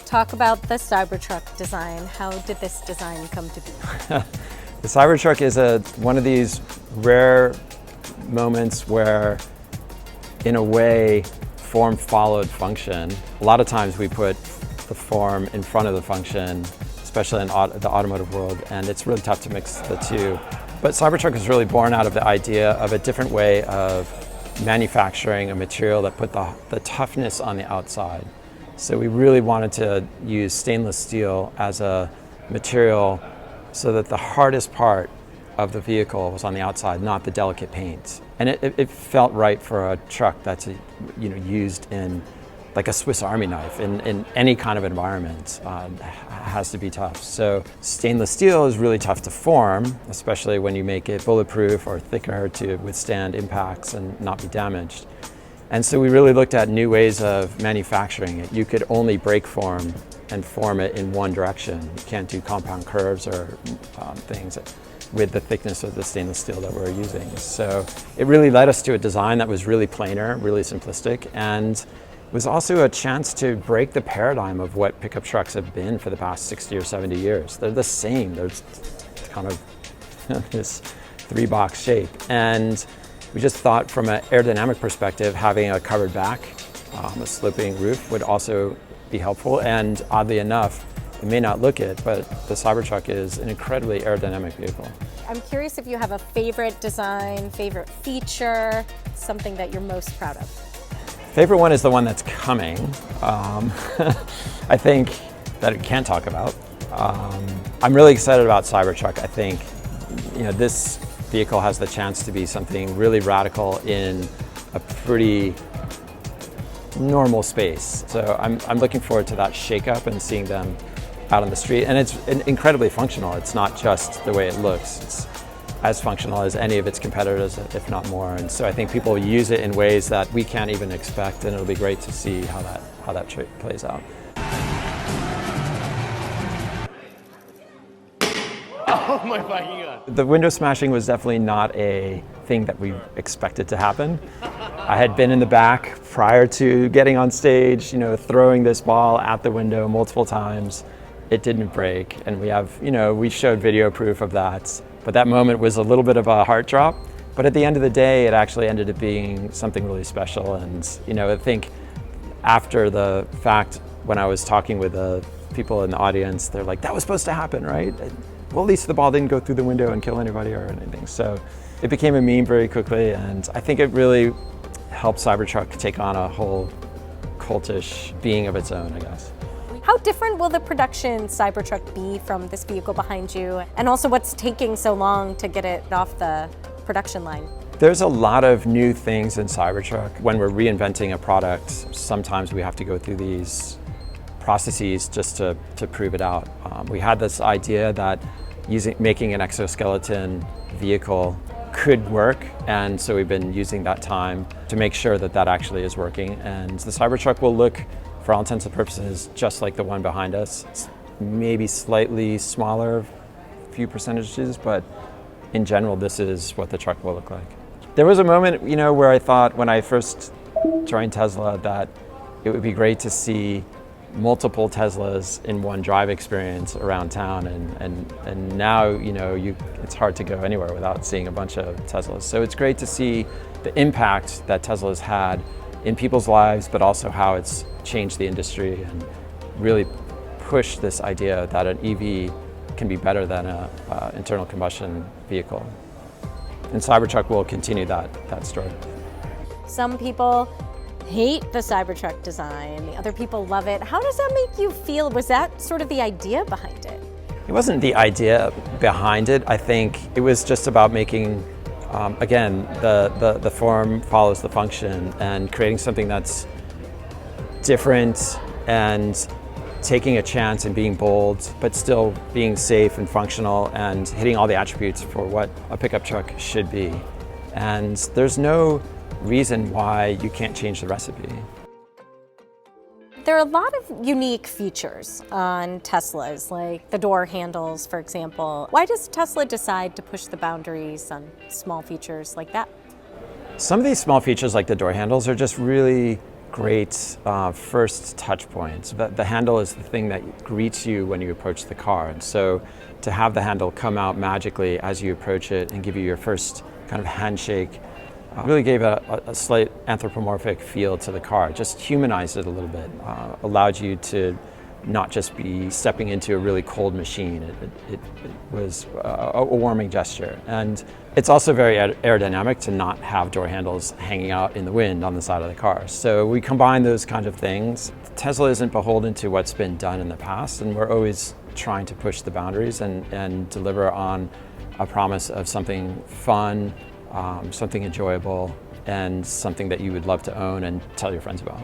Talk about the Cybertruck design. How did this design come to be? The Cybertruck is one of these rare moments where, in a way, form followed function. A lot of times we put the form in front of the function, especially in the automotive world, and it's really tough to mix the two. But Cybertruck is really born out of the idea of a different way of manufacturing a material that put the toughness on the outside. So we really wanted to use stainless steel as a material so that the hardest part of the vehicle was on the outside, not the delicate paint. And it felt right for a truck that's used in like a Swiss Army knife in any kind of environment. Has to be tough. So stainless steel is really tough to form, especially when you make it bulletproof or thicker to withstand impacts and not be damaged. And so we really looked at new ways of manufacturing it. You could only break form and form it in one direction. You can't do compound curves or things with the thickness of the stainless steel that we're using. So it really led us to a design that was really planar, really simplistic, and was also a chance to break the paradigm of what pickup trucks have been for the past 60 or 70 years. They're the same. There's kind of this three-box shape. And we just thought from an aerodynamic perspective, having a covered back, a sloping roof would also be helpful. And oddly enough, it may not look it, but the Cybertruck is an incredibly aerodynamic vehicle. I'm curious if you have a favorite design, favorite feature, something that you're most proud of. Favorite one is the one that's coming. I think that I can't talk about. I'm really excited about Cybertruck. I think this vehicle has the chance to be something really radical in a pretty normal space. So I'm looking forward to that shakeup and seeing them out on the street. And it's incredibly functional. It's not just the way it looks. It's as functional as any of its competitors, if not more. And so I think people use it in ways that we can't even expect, and it'll be great to see how that plays out. Oh my fucking God. The window smashing was definitely not a thing that we expected to happen. I had been in the back prior to getting on stage, throwing this ball at the window multiple times. It didn't break, and we showed video proof of that. But that moment was a little bit of a heart drop. But at the end of the day, it actually ended up being something really special. And I think after the fact, when I was talking with the people in the audience, they're like, "That was supposed to happen, right?" Well, at least the ball didn't go through the window and kill anybody or anything. So it became a meme very quickly, and I think it really helped Cybertruck take on a whole cultish being of its own, I guess. How different will the production Cybertruck be from this vehicle behind you? And also, what's taking so long to get it off the production line? There's a lot of new things in Cybertruck. When we're reinventing a product, sometimes we have to go through these processes just to prove it out. We had this idea that making an exoskeleton vehicle could work, and so we've been using that time to make sure that actually is working. And the Cybertruck will look, for all intents and purposes, just like the one behind us. It's maybe slightly smaller, a few percentages, but in general, this is what the truck will look like. There was a moment, where I thought when I first joined Tesla that it would be great to see multiple Teslas in one drive experience around town, and now it's hard to go anywhere without seeing a bunch of Teslas. So it's great to see the impact that Tesla's had in people's lives, but also how it's changed the industry and really pushed this idea that an EV can be better than an internal combustion vehicle. And Cybertruck will continue that story. Some people hate the Cybertruck design, other people love it. How does that make you feel? Was that sort of the idea behind it? It wasn't the idea behind it. I think it was just about making, again, the form follows the function, and creating something that's different and taking a chance and being bold, but still being safe and functional and hitting all the attributes for what a pickup truck should be. And there's no reason why you can't change the recipe. There are a lot of unique features on Teslas, like the door handles, for example. Why does Tesla decide to push the boundaries on small features like that? Some of these small features, like the door handles, are just really great first touch points. The handle is the thing that greets you when you approach the car. And so to have the handle come out magically as you approach it and give you your first kind of handshake really gave a slight anthropomorphic feel to the car. Just humanized it a little bit, allowed you to not just be stepping into a really cold machine. It was a warming gesture. And it's also very aerodynamic to not have door handles hanging out in the wind on the side of the car. So we combine those kinds of things. Tesla isn't beholden to what's been done in the past, and we're always trying to push the boundaries and deliver on a promise of something fun, something enjoyable, and something that you would love to own and tell your friends about.